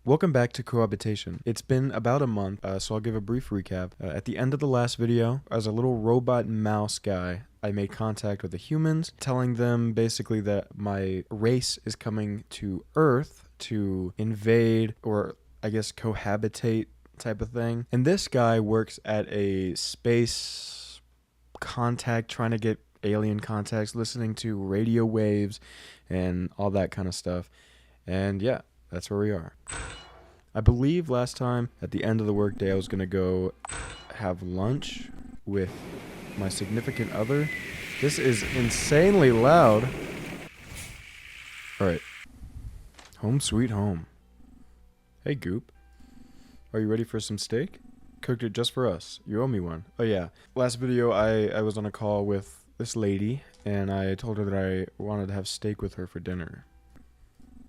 Welcome back to Cohabitation. It's been about a month, so I'll give a brief recap. At the end of the last video, as a little robot mouse guy, I made contact with the humans, telling them basically that my race is coming to Earth to invade, or I guess cohabitate type of thing. And this guy works at a space contact, trying to get alien contacts, listening to radio waves and all that kind of stuff. And yeah, that's where we are. I believe last time at the end of the workday I was going to go have lunch with my significant other. This is insanely loud. Alright. Home sweet home. Hey Goop. Are you ready for some steak? Cooked it just for us. You owe me one. Oh yeah. Last video I was on a call with this lady and I told her that I wanted to have steak with her for dinner. ...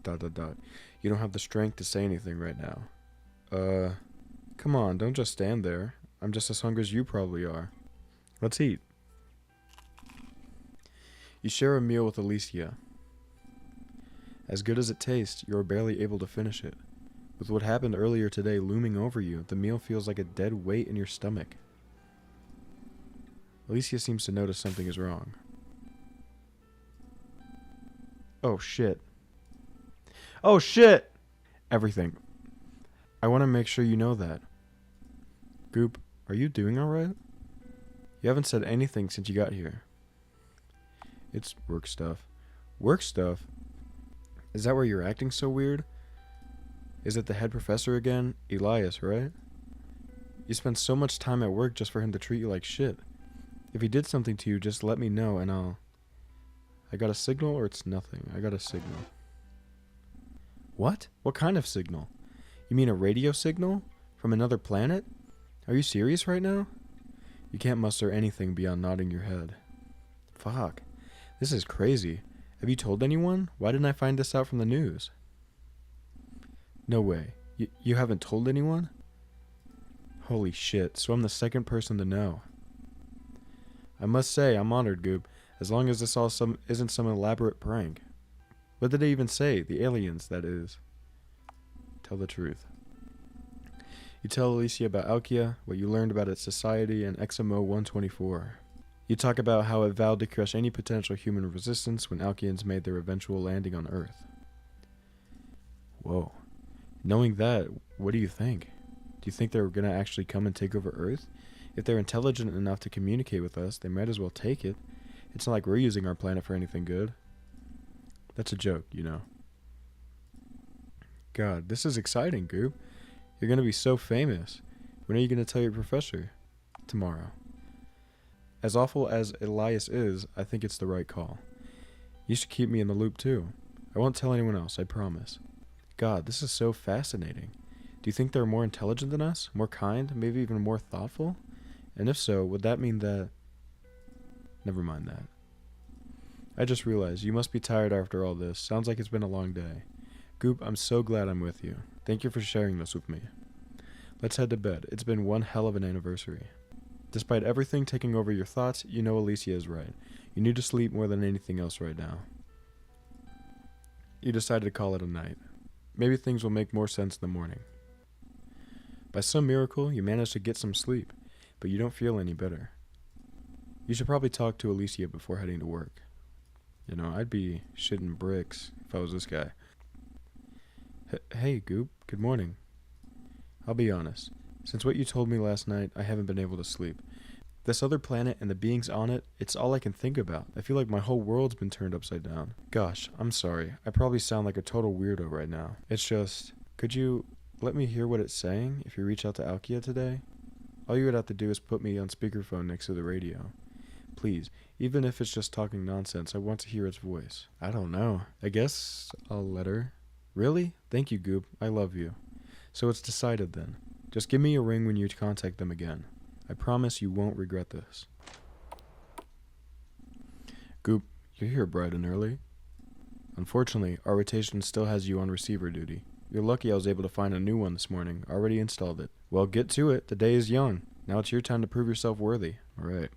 You don't have the strength to say anything right now. Come on, don't just stand there. I'm just as hungry as you probably are. Let's eat. You share a meal with Alicia. As good as it tastes, you are barely able to finish it. With what happened earlier today looming over you, the meal feels like a dead weight in your stomach. Alicia seems to notice something is wrong. Oh shit. Oh shit! Everything. I want to make sure you know that. Goop, are you doing alright? You haven't said anything since you got here. It's work stuff. Work stuff? Is that why you're acting so weird? Is it the head professor again? Elias, right? You spend so much time at work just for him to treat you like shit. If he did something to you, just let me know and I got a signal or it's nothing? I got a signal. What? What kind of signal? You mean a radio signal? From another planet? Are you serious right now? You can't muster anything beyond nodding your head. Fuck. This is crazy. Have you told anyone? Why didn't I find this out from the news? No way. You haven't told anyone? Holy shit, so I'm the second person to know. I must say, I'm honored, Goop, as long as this all isn't some elaborate prank. What did they even say? The aliens, that is. Tell the truth. You tell Alicia about Alkia, what you learned about its society, and XMO 124. You talk about how it vowed to crush any potential human resistance when Alkians made their eventual landing on Earth. Whoa. Knowing that, what do you think? Do you think they're going to actually come and take over Earth? If they're intelligent enough to communicate with us, they might as well take it. It's not like we're using our planet for anything good. That's a joke, you know. God, this is exciting, Goop. You're going to be so famous. When are you going to tell your professor? Tomorrow. As awful as Elias is, I think it's the right call. You should keep me in the loop too. I won't tell anyone else, I promise. God, this is so fascinating. Do you think they're more intelligent than us? More kind? Maybe even more thoughtful? And if so, would that mean that... Never mind that. I just realized you must be tired after all this. Sounds like it's been a long day. Goop, I'm so glad I'm with you. Thank you for sharing this with me. Let's head to bed. It's been one hell of an anniversary. Despite everything taking over your thoughts, you know Alicia is right. You need to sleep more than anything else right now. You decided to call it a night. Maybe things will make more sense in the morning. By some miracle, you managed to get some sleep, but you don't feel any better. You should probably talk to Alicia before heading to work. You know, I'd be shitting bricks if I was this guy. Hey, Goop. Good morning. I'll be honest. Since what you told me last night, I haven't been able to sleep. This other planet and the beings on it, it's all I can think about. I feel like my whole world's been turned upside down. Gosh, I'm sorry. I probably sound like a total weirdo right now. It's just, could you let me hear what it's saying if you reach out to Alkia today? All you would have to do is put me on speakerphone next to the radio. Please, even if it's just talking nonsense, I want to hear its voice. I don't know. I guess I'll let her. Really? Thank you, Goop. I love you. So it's decided then. Just give me a ring when you contact them again. I promise you won't regret this. Goop, you're here bright and early. Unfortunately, our rotation still has you on receiver duty. You're lucky I was able to find a new one this morning. Already installed it. Well, get to it. The day is young. Now it's your time to prove yourself worthy. All right.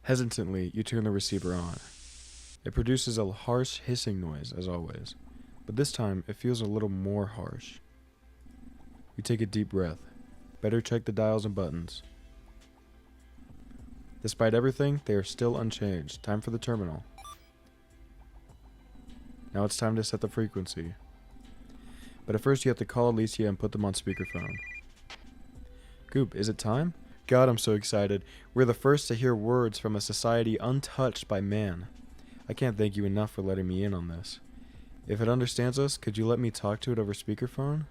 Hesitantly, you turn the receiver on. It produces a harsh hissing noise, as always. but this time it feels a little more harsh. We take a deep breath. Better check the dials and buttons. Despite everything, they are still unchanged. Time for the terminal. Now it's time to set the frequency. But at first you have to call Alicia and put them on speakerphone. Goop, is it time? God, I'm so excited. We're the first to hear words from a society untouched by man. I can't thank you enough for letting me in on this. If it understands us, could you let me talk to it over speakerphone?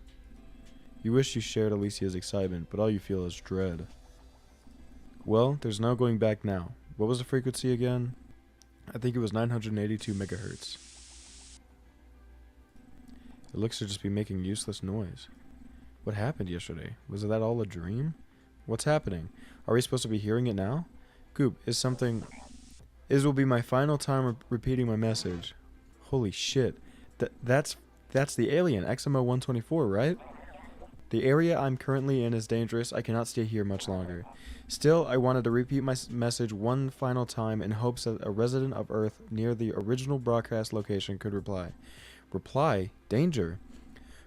You wish you shared Alicia's excitement, but all you feel is dread. Well, there's no going back now. What was the frequency again? I think it was 982 megahertz. It looks to just be making useless noise. What happened yesterday? Was that all a dream? What's happening? Are we supposed to be hearing it now? Goop, This will be my final time repeating my message. Holy shit. That's the alien, XMO-124, right? The area I'm currently in is dangerous. I cannot stay here much longer. Still, I wanted to repeat my message one final time in hopes that a resident of Earth near the original broadcast location could reply. Reply? Danger?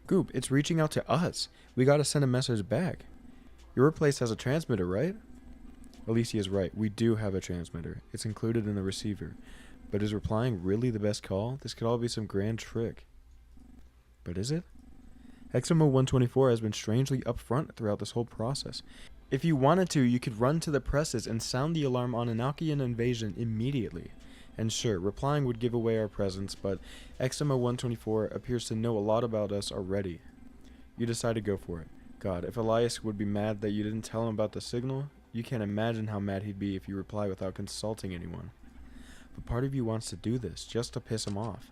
Goop, it's reaching out to us. We gotta send a message back. Your place has a transmitter, right? Alicia is right. We do have a transmitter. It's included in the receiver. But is replying really the best call? This could all be some grand trick. But is it? XMO-124 has been strangely upfront throughout this whole process. If you wanted to, you could run to the presses and sound the alarm on an Alkian invasion immediately. And sure, replying would give away our presence, but XMO-124 appears to know a lot about us already. You decide to go for it. God, if Elias would be mad that you didn't tell him about the signal, you can't imagine how mad he'd be if you reply without consulting anyone. But part of you wants to do this, just to piss him off.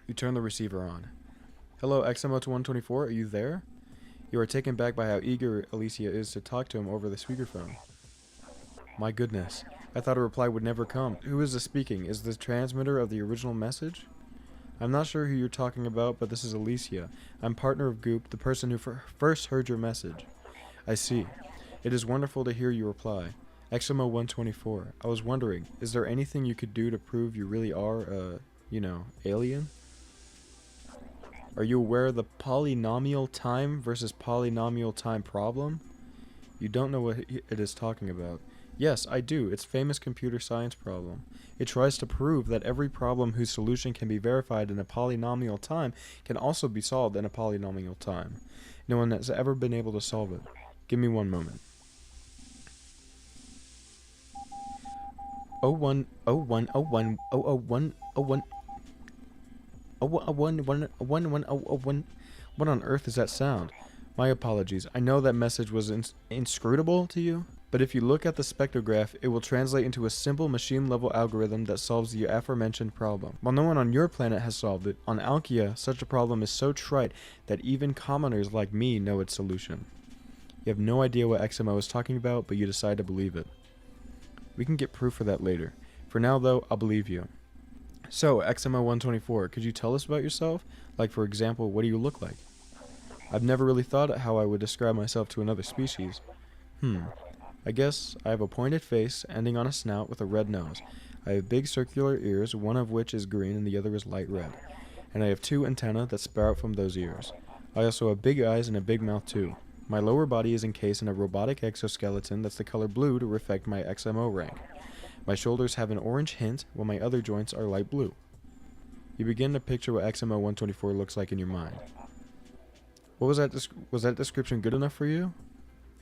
You turn the receiver on. Hello, XMO-124, are you there? You are taken back by how eager Alicia is to talk to him over the speakerphone. My goodness, I thought a reply would never come. Who is this speaking? Is this transmitter of the original message? I'm not sure who you're talking about, but this is Alicia. I'm partner of Goop, the person who first heard your message. I see. It is wonderful to hear you reply. XMO-124, I was wondering, is there anything you could do to prove you really are, alien? Are you aware of the polynomial time versus polynomial time problem? You don't know what it is talking about. Yes, I do. It's famous computer science problem. It tries to prove that every problem whose solution can be verified in a polynomial time can also be solved in a polynomial time. No one has ever been able to solve it. Give me one moment. 01 01 01 001 01 What on earth is that sound? My apologies. I know that message was inscrutable to you, but if you look at the spectrograph, it will translate into a simple machine-level algorithm that solves the aforementioned problem. While no one on your planet has solved it, on Alkia, such a problem is so trite that even commoners like me know its solution. You have no idea what XMO is talking about, but you decide to believe it. We can get proof for that later. For now, though, I'll believe you. So, XMO-124, could you tell us about yourself? Like, for example, what do you look like? I've never really thought how I would describe myself to another species. I guess I have a pointed face ending on a snout with a red nose. I have big circular ears, one of which is green and the other is light red. And I have 2 antennae that sprout from those ears. I also have big eyes and a big mouth too. My lower body is encased in a robotic exoskeleton that's the color blue to reflect my XMO rank. My shoulders have an orange hint, while my other joints are light blue. You begin to picture what XMO-124 looks like in your mind. What was that? Was that description good enough for you?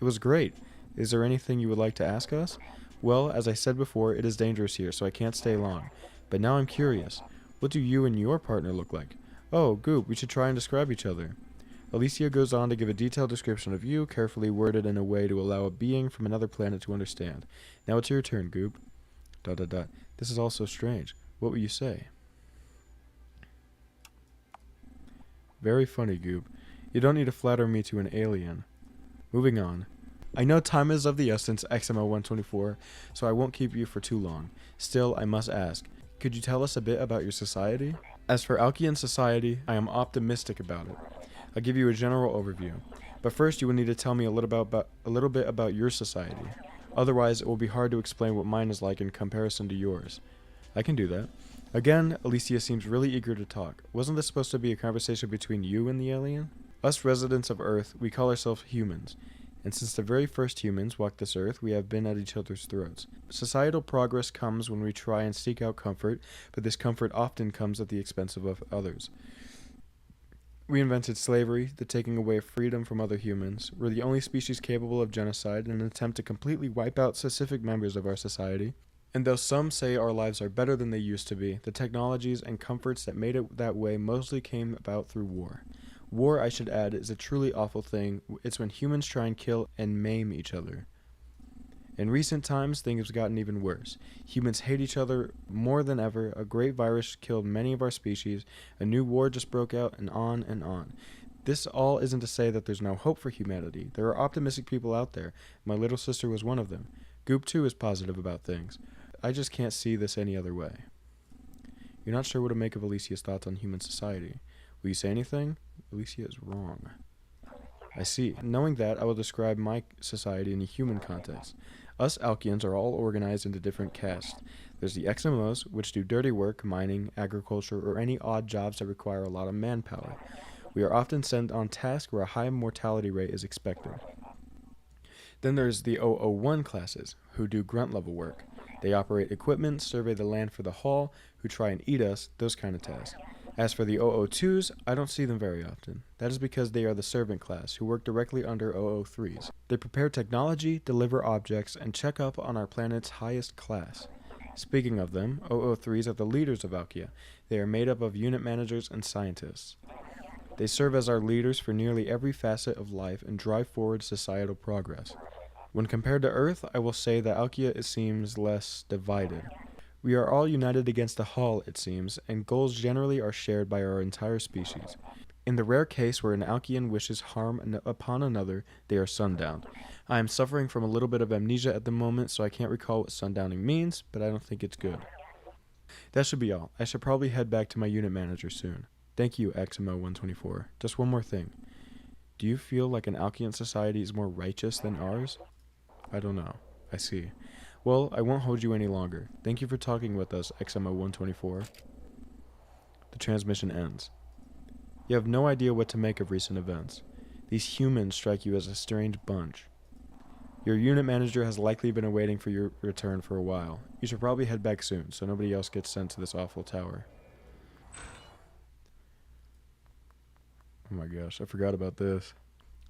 It was great. Is there anything you would like to ask us? Well, as I said before, it is dangerous here, so I can't stay long. But now I'm curious. What do you and your partner look like? Oh, Goop, we should try and describe each other. Alicia goes on to give a detailed description of you, carefully worded in a way to allow a being from another planet to understand. Now it's your turn, Goop. ... This is all so strange. What will you say? Very funny, Goop. You don't need to flatter me to an alien. Moving on. I know time is of the essence, XMO-124, so I won't keep you for too long. Still, I must ask, could you tell us a bit about your society? As for Alkian society, I am optimistic about it. I'll give you a general overview. But first, you will need to tell me a little bit about your society. Otherwise, it will be hard to explain what mine is like in comparison to yours. I can do that. Again, Alicia seems really eager to talk. Wasn't this supposed to be a conversation between you and the alien? Us residents of Earth, we call ourselves humans. And since the very first humans walked this earth, we have been at each other's throats. Societal progress comes when we try and seek out comfort, but this comfort often comes at the expense of others. We invented slavery, the taking away of freedom from other humans. We're the only species capable of genocide in an attempt to completely wipe out specific members of our society. And though some say our lives are better than they used to be, the technologies and comforts that made it that way mostly came about through war. War, I should add, is a truly awful thing. It's when humans try and kill and maim each other. In recent times, things have gotten even worse. Humans hate each other more than ever. A great virus killed many of our species. A new war just broke out, and on and on. This all isn't to say that there's no hope for humanity. There are optimistic people out there. My little sister was one of them. Goop 2 is positive about things. I just can't see this any other way. You're not sure what to make of Alicia's thoughts on human society. Will you say anything? Alicia is wrong. I see. Knowing that, I will describe my society in a human context. Us Alkians are all organized into different castes. There's the XMOs, which do dirty work, mining, agriculture, or any odd jobs that require a lot of manpower. We are often sent on task where a high mortality rate is expected. Then there's the 001 classes, who do grunt-level work. They operate equipment, survey the land for the haul, who try and eat us, those kind of tasks. As for the 002s, I don't see them very often. That is because they are the servant class, who work directly under 003s. They prepare technology, deliver objects, and check up on our planet's highest class. Speaking of them, 003s are the leaders of Alkia. They are made up of unit managers and scientists. They serve as our leaders for nearly every facet of life and drive forward societal progress. When compared to Earth, I will say that Alkia seems less divided. We are all united against the Hall, it seems, and goals generally are shared by our entire species. In the rare case where an Alkian wishes harm upon another, they are sundowned. I am suffering from a little bit of amnesia at the moment, so I can't recall what sundowning means, but I don't think it's good. That should be all. I should probably head back to my unit manager soon. Thank you, XMO-124. Just one more thing. Do you feel like an Alkian society is more righteous than ours? I don't know. I see. Well, I won't hold you any longer. Thank you for talking with us, XMO-124. The transmission ends. You have no idea what to make of recent events. These humans strike you as a strange bunch. Your unit manager has likely been awaiting for your return for a while. You should probably head back soon, so nobody else gets sent to this awful tower. Oh my gosh, I forgot about this.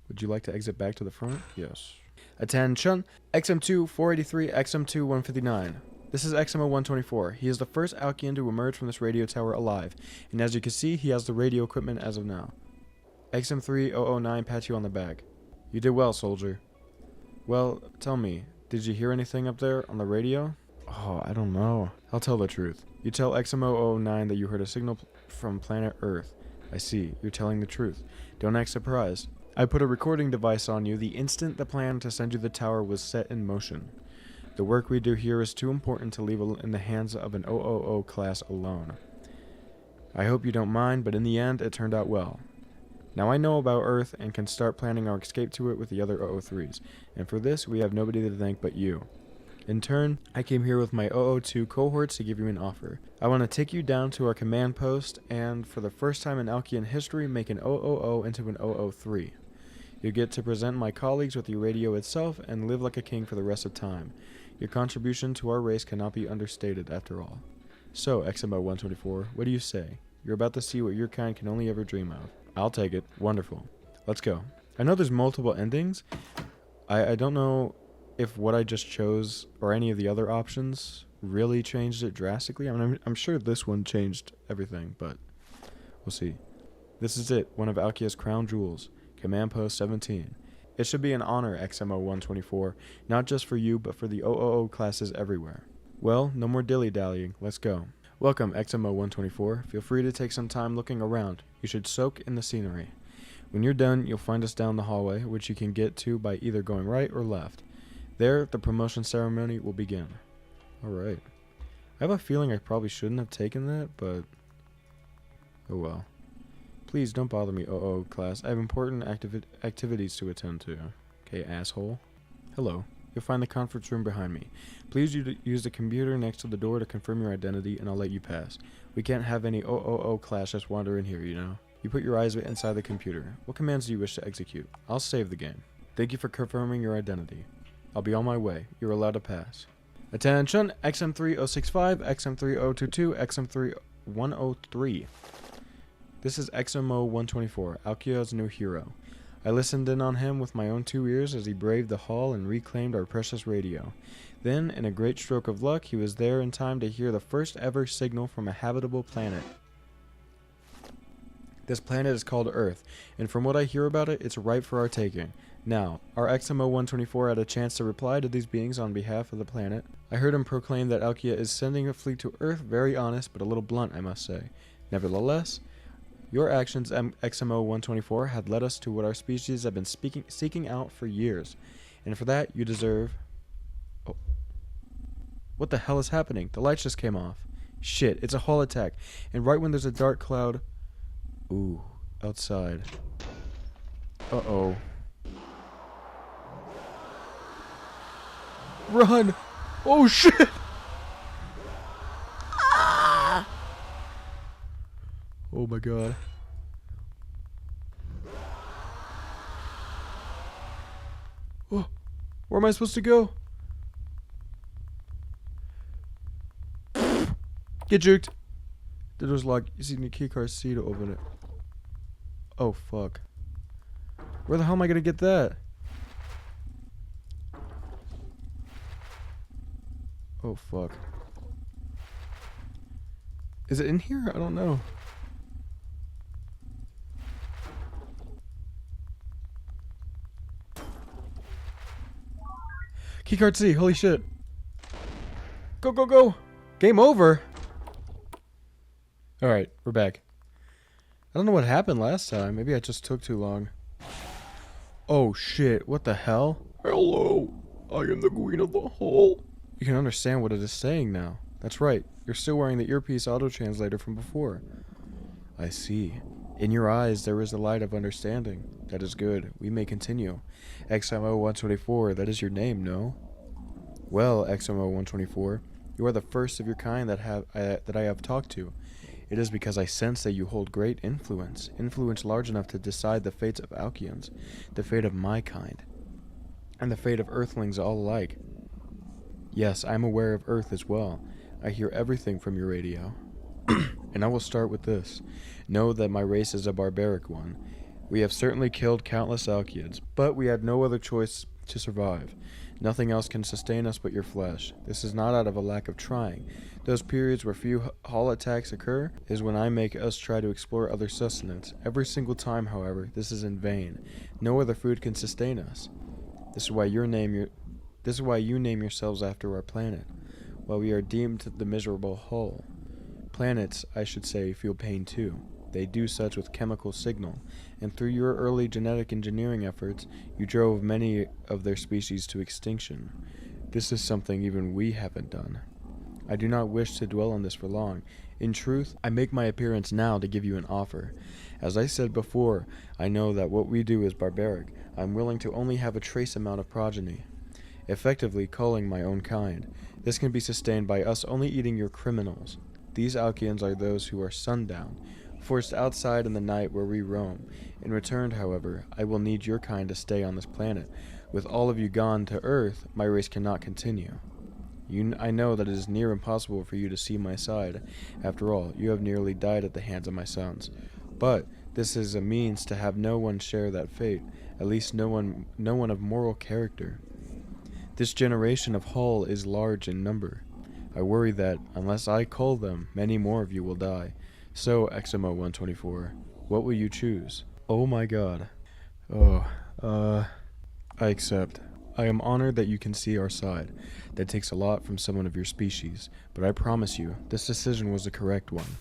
Would you like to exit back to the front? Yes. Attention! XM2 483, XM2 159. This is XMO-124. He is the first Alkian to emerge from this radio tower alive, and as you can see, he has the radio equipment as of now. XM3009 pats you on the back. You did well, soldier. Well, tell me, did you hear anything up there on the radio? Oh, I don't know. I'll tell the truth. You tell XMO-009 that you heard a signal from planet Earth. I see. You're telling the truth. Don't act surprised. I put a recording device on you the instant the plan to send you the tower was set in motion. The work we do here is too important to leave in the hands of an 000 class alone. I hope you don't mind, but in the end, it turned out well. Now I know about Earth and can start planning our escape to it with the other 003s, and for this, we have nobody to thank but you. In turn, I came here with my 002 cohorts to give you an offer. I want to take you down to our command post and, for the first time in Alkian history, make an 000 into an 003. You get to present my colleagues with your radio itself and live like a king for the rest of time. Your contribution to our race cannot be understated after all. So, XMO-124, what do you say? You're about to see what your kind can only ever dream of. I'll take it. Wonderful. Let's go. I know there's multiple endings. I don't know if what I just chose or any of the other options really changed it drastically. I mean, I'm sure this one changed everything, but we'll see. This is it, one of Alkia's crown jewels, Command Post 17. It should be an honor, XMO-124, not just for you, but for the 000 classes everywhere. Well, no more dilly-dallying. Let's go. Welcome, XMO-124. Feel free to take some time looking around. You should soak in the scenery. When you're done, you'll find us down the hallway, which you can get to by either going right or left. There, the promotion ceremony will begin. Alright. I have a feeling I probably shouldn't have taken that, but oh well. Please don't bother me, 000 class. I have important activities to attend to. Okay, asshole. Hello. You'll find the conference room behind me. Please use the computer next to the door to confirm your identity, and I'll let you pass. We can't have any clashes wander in here, you know. You put your eyes inside the computer. What commands do you wish to execute? I'll save the game. Thank you for confirming your identity. I'll be on my way. You're allowed to pass. Attention! XM3065, XM3022, XM3103. This is XMO124, Alkia's new hero. I listened in on him with my own 2 ears as he braved the hall and reclaimed our precious radio. Then, in a great stroke of luck, he was there in time to hear the first ever signal from a habitable planet. This planet is called Earth, and from what I hear about it, it's ripe for our taking. Now, our XMO-124 had a chance to reply to these beings on behalf of the planet. I heard him proclaim that Alkia is sending a fleet to Earth, very honest, but a little blunt, I must say. Nevertheless, your actions, XMO-124, had led us to what our species have been seeking out for years, and for that, you deserve... Oh. What the hell is happening? The lights just came off. Shit, it's a hull attack, and right when there's a dark cloud... Ooh, outside. Uh-oh. Run! Oh shit! Ah! Oh my god. Oh, where am I supposed to go? Get juked! The door's locked. You see the keycard C to open it. Oh fuck. Where the hell am I gonna get that? Oh fuck. Is it in here? I don't know. Keycard C, holy shit. Go, go, go! Game over! Alright, we're back. I don't know what happened last time. Maybe I just took too long. Oh shit, what the hell? Hello, I am the queen of the hall. You can understand what it is saying now. That's right, you're still wearing the earpiece auto-translator from before. I see. In your eyes there is the light of understanding. That is good. We may continue. XMO-124, that is your name, no? Well, XMO-124, you are the first of your kind that I have talked to. It is because I sense that you hold great influence large enough to decide the fates of Alkians, the fate of my kind, and the fate of Earthlings all alike. Yes, I am aware of Earth as well. I hear everything from your radio. And I will start with this. Know that my race is a barbaric one. We have certainly killed countless Alkians, but we had no other choice to survive. Nothing else can sustain us but your flesh. This is not out of a lack of trying. Those periods where few hull attacks occur is when I make us try to explore other sustenance. Every single time, however, this is in vain. No other food can sustain us. This is why you name yourselves after our planet, while we are deemed the miserable hull. Planets, I should say, feel pain too. They do such with chemical signal, and through your early genetic engineering efforts, you drove many of their species to extinction. This is something even we haven't done. I do not wish to dwell on this for long. In truth, I make my appearance now to give you an offer. As I said before, I know that what we do is barbaric. I'm willing to only have a trace amount of progeny, effectively culling my own kind. This can be sustained by us only eating your criminals. These Alkians are those who are sundown, forced outside in the night where we roam. In return, however, I will need your kind to stay on this planet. With all of you gone to Earth, my race cannot continue. I know that it is near impossible for you to see my side. After all, you have nearly died at the hands of my sons. But this is a means to have no one share that fate, at least no one of moral character. This generation of Hull is large in number. I worry that, unless I cull them, many more of you will die. So, XMO-124, what will you choose? Oh my god. I accept. I am honored that you can see our side. That takes a lot from someone of your species, but I promise you, this decision was the correct one.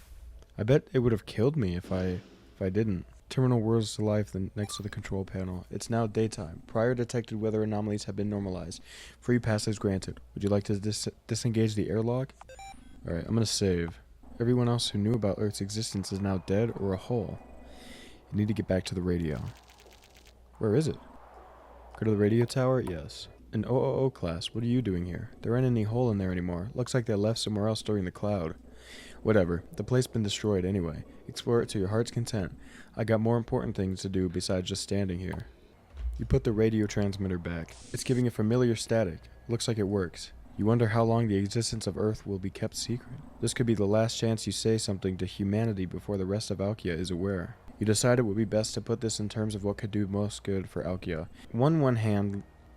I bet it would have killed me if I didn't. Terminal whirls to life next to the control panel. It's now daytime. Prior detected weather anomalies have been normalized. Free passage granted. Would you like to disengage the airlock? Alright, I'm gonna save. Everyone else who knew about Earth's existence is now dead or a hull. You need to get back to the radio. Where is it? Go to the radio tower? Yes. An OOO class, what are you doing here? There ain't any hole in there anymore. Looks like they left somewhere else during the cloud. Whatever, the place been destroyed anyway. Explore it to your heart's content. I got more important things to do besides just standing here. You put the radio transmitter back. It's giving a familiar static. Looks like it works. You wonder how long the existence of Earth will be kept secret. This could be the last chance you say something to humanity before the rest of Alkia is aware. You decide it would be best to put this in terms of what could do most good for Alkia.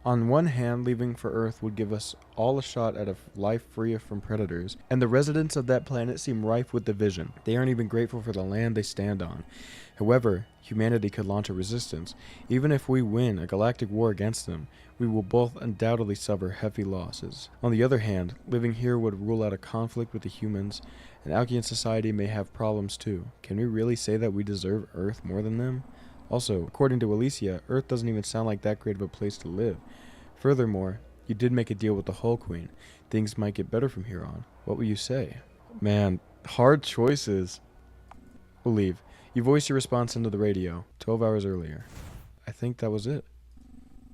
On one hand, leaving for Earth would give us all a shot at a life free from predators, and the residents of that planet seem rife with division. They aren't even grateful for the land they stand on. However, humanity could launch a resistance. Even if we win a galactic war against them, we will both undoubtedly suffer heavy losses. On the other hand, living here would rule out a conflict with the humans, and Alkian society may have problems too. Can we really say that we deserve Earth more than them? Also, according to Alicia, Earth doesn't even sound like that great of a place to live. Furthermore, you did make a deal with the Hull Queen. Things might get better from here on. What will you say? Man, hard choices. We'll leave. You voiced your response into the radio 12 hours earlier. I think that was it.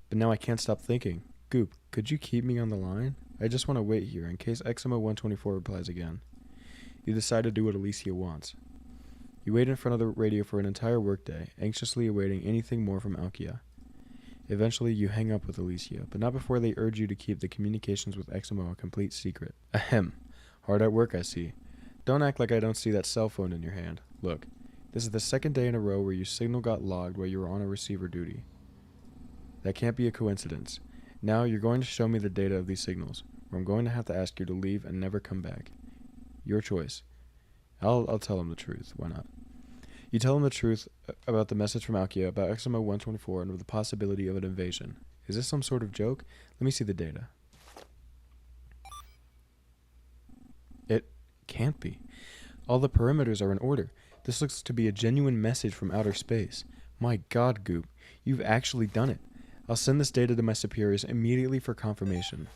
But now I can't stop thinking. Goop, could you keep me on the line? I just want to wait here in case XMO-124 replies again. You decide to do what Alicia wants. You wait in front of the radio for an entire workday, anxiously awaiting anything more from Alkia. Eventually, you hang up with Alicia, but not before they urge you to keep the communications with XMO a complete secret. Ahem. Hard at work, I see. Don't act like I don't see that cell phone in your hand. Look, this is the second day in a row where your signal got logged while you were on a receiver duty. That can't be a coincidence. Now you're going to show me the data of these signals, or I'm going to have to ask you to leave and never come back. Your choice. I'll tell him the truth. Why not? You tell him the truth about the message from Alkia about XMO-124 and of the possibility of an invasion. Is this some sort of joke? Let me see the data. It can't be. All the perimeters are in order. This looks to be a genuine message from outer space. My God, Goop, you've actually done it. I'll send this data to my superiors immediately for confirmation.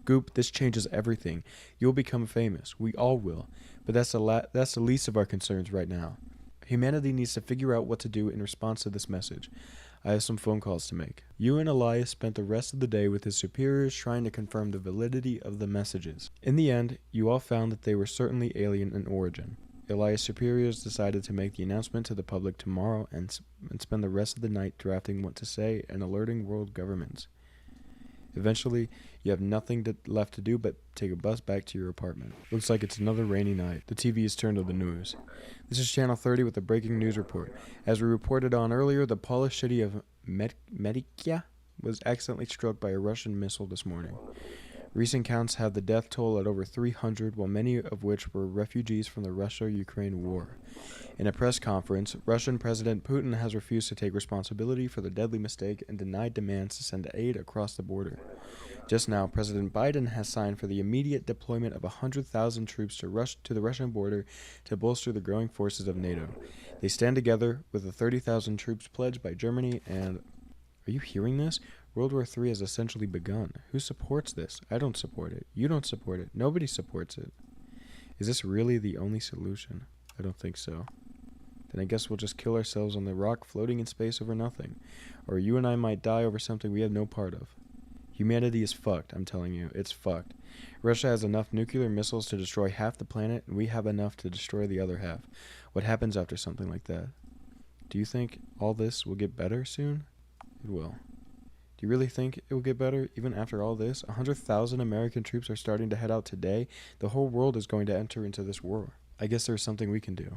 Goop, this changes everything. You'll become famous. We all will. But that's the least of our concerns right now. Humanity needs to figure out what to do in response to this message. I have some phone calls to make. You and Elias spent the rest of the day with his superiors trying to confirm the validity of the messages. In the end, you all found that they were certainly alien in origin. Elias' superiors decided to make the announcement to the public tomorrow and spend the rest of the night drafting what to say and alerting world governments. Eventually, you have nothing left to do but take a bus back to your apartment. Looks like it's another rainy night. The TV is turned to the news. This is Channel 30 with a breaking news report. As we reported on earlier, the Polish city of Medikia was accidentally struck by a Russian missile this morning. Recent counts have the death toll at over 300, while many of which were refugees from the Russia-Ukraine war. In a press conference, Russian President Putin has refused to take responsibility for the deadly mistake and denied demands to send aid across the border. Just now, President Biden has signed for the immediate deployment of 100,000 troops to the Russian border to bolster the growing forces of NATO. They stand together with the 30,000 troops pledged by Germany and... Are you hearing this? World War III has essentially begun. Who supports this? I don't support it. You don't support it. Nobody supports it. Is this really the only solution? I don't think so. Then I guess we'll just kill ourselves on the rock floating in space over nothing. Or you and I might die over something we have no part of. Humanity is fucked, I'm telling you. It's fucked. Russia has enough nuclear missiles to destroy half the planet, and we have enough to destroy the other half. What happens after something like that? Do you think all this will get better soon? It will. Do you really think it will get better even after all this? 100,000 American troops are starting to head out today. The whole world is going to enter into this war. I guess there's something we can do.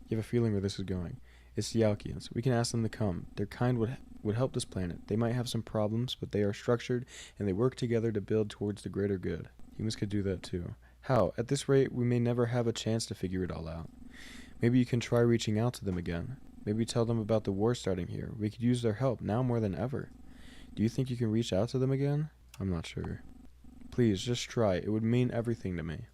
You have a feeling where this is going. It's the Alkians. We can ask them to come. Their kind would help this planet. They might have some problems, but they are structured, and they work together to build towards the greater good. Humans could do that too. How? At this rate, we may never have a chance to figure it all out. Maybe you can try reaching out to them again. Maybe tell them about the war starting here. We could use their help now more than ever. Do you think you can reach out to them again? I'm not sure. Please, just try. It would mean everything to me.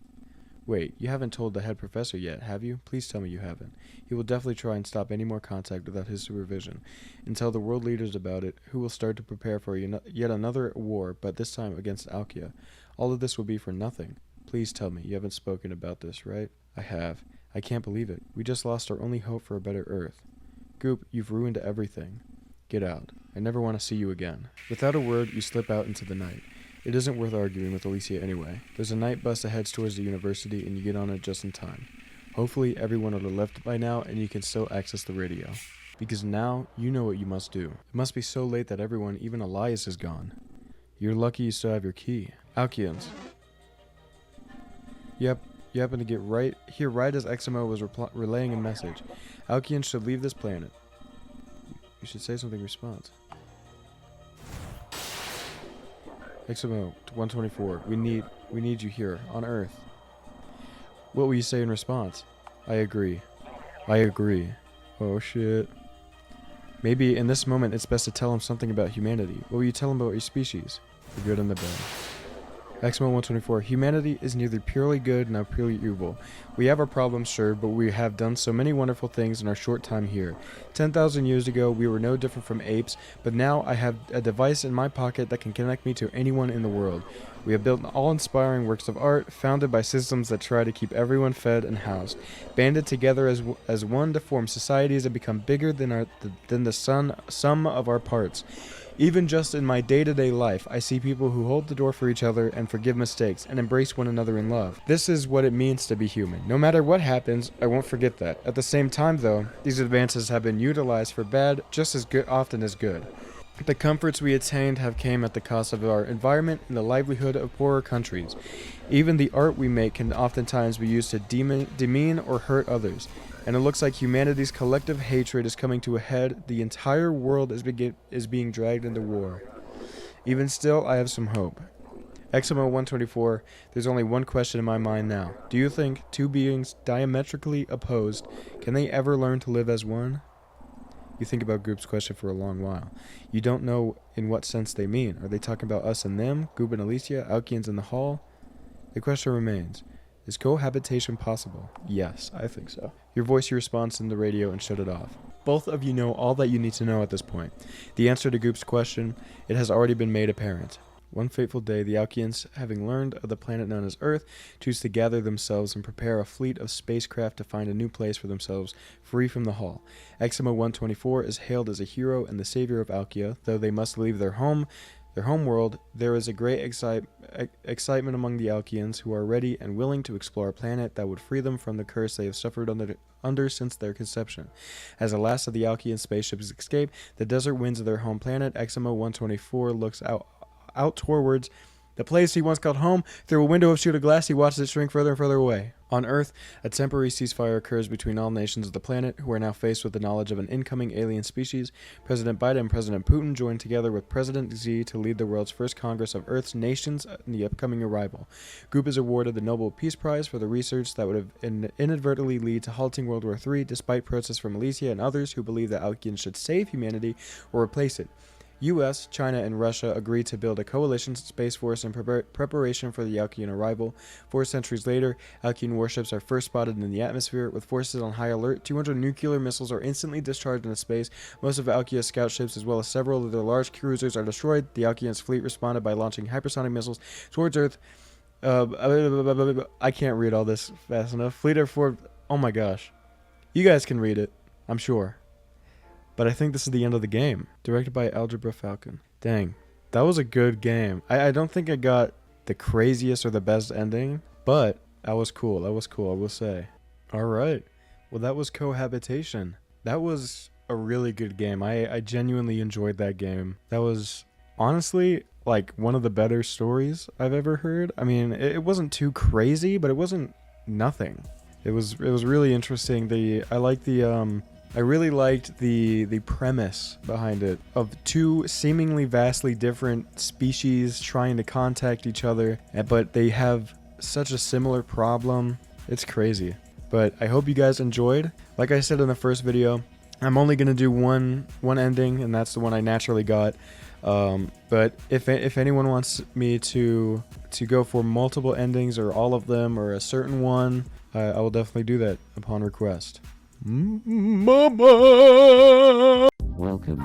Wait, you haven't told the head professor yet, have you? Please tell me you haven't. He will definitely try and stop any more contact without his supervision. And tell the world leaders about it, who will start to prepare for yet another war, but this time against Alkia. All of this will be for nothing. Please tell me you haven't spoken about this, right? I have. I can't believe it. We just lost our only hope for a better Earth. Goop, you've ruined everything. Get out. I never want to see you again. Without a word, you slip out into the night. It isn't worth arguing with Alicia anyway. There's a night bus that heads towards the university and you get on it just in time. Hopefully everyone would have left by now and you can still access the radio. Because now, you know what you must do. It must be so late that everyone, even Elias, is gone. You're lucky you still have your key. Alkians. Yep, you happen to get right here right as XMO was relaying a message. Alkians should leave this planet. You should say something in response. XMO 124. We need you here on Earth. What will you say in response? I agree. I agree. Oh shit. Maybe in this moment it's best to tell him something about humanity. What will you tell him about your species? The good and the bad. XMO 124. Humanity is neither purely good nor purely evil. We have our problems, sure, but we have done so many wonderful things in our short time here. 10,000 years ago, we were no different from apes, but now I have a device in my pocket that can connect me to anyone in the world. We have built awe-inspiring works of art, founded by systems that try to keep everyone fed and housed, banded together as one to form societies that become bigger than the sum of our parts. Even just in my day-to-day life, I see people who hold the door for each other and forgive mistakes and embrace one another in love. This is what it means to be human. No matter what happens, I won't forget that. At the same time, though, these advances have been utilized for bad just as often as good. The comforts we attained have came at the cost of our environment and the livelihood of poorer countries. Even the art we make can oftentimes be used to demean or hurt others. And it looks like humanity's collective hatred is coming to a head. The entire world is being dragged into war. Even still, I have some hope. XMO 124, there's only one question in my mind now. Do you think two beings diametrically opposed, can they ever learn to live as one? You think about Goop's question for a long while. You don't know in what sense they mean. Are they talking about us and them, Goop and Alicia, Alkians in the hall? The question remains. Is cohabitation possible? Yes, I think so. You voice your response in the radio and shut it off. Both of you know all that you need to know at this point. The answer to Goop's question, it has already been made apparent. One fateful day, the Alkians, having learned of the planet known as Earth, choose to gather themselves and prepare a fleet of spacecraft to find a new place for themselves, free from the Hall. XMO 124 is hailed as a hero and the savior of Alkia, though they must leave their home world. There is a great excitement among the Alkians who are ready and willing to explore a planet that would free them from the curse they have suffered under since their conception. As the last of the Alkian spaceships escape the desert winds of their home planet, XMO 124 looks out towards the place he once called home. Through a window of shielded glass, he watches it shrink further and further away. On Earth, a temporary ceasefire occurs between all nations of the planet, who are now faced with the knowledge of an incoming alien species. President Biden and President Putin join together with President Xi to lead the world's first Congress of Earth's nations in the upcoming arrival. Goop is awarded the Nobel Peace Prize for the research that would have inadvertently lead to halting World War III, despite protests from Alicia and others who believe that Alkians should save humanity or replace it. U.S., China, and Russia agreed to build a coalition space force in preparation for the Alkian arrival. 4 centuries later, Alkian warships are first spotted in the atmosphere. With forces on high alert, 200 nuclear missiles are instantly discharged into space. Most of Alkia's scout ships, as well as several of their large cruisers, are destroyed. The Alkian's fleet responded by launching hypersonic missiles towards Earth. I can't read all this fast enough. Fleet of Ford. Oh my gosh. You guys can read it, I'm sure. But I think this is the end of the game. Directed by Algebra Falcon. Dang. That was a good game. I don't think I got the craziest or the best ending, but that was cool. That was cool, I will say. Alright. Well, that was Cohabitation. That was a really good game. I genuinely enjoyed that game. That was honestly like one of the better stories I've ever heard. I mean, it wasn't too crazy, but it wasn't nothing. It was really interesting. I really liked the premise behind it of 2 seemingly vastly different species trying to contact each other, but they have such a similar problem. It's crazy. But I hope you guys enjoyed. Like I said in the first video, I'm only going to do one ending, and that's the one I naturally got. But if anyone wants me to go for multiple endings or all of them or a certain one, I will definitely do that upon request. Mama! Welcome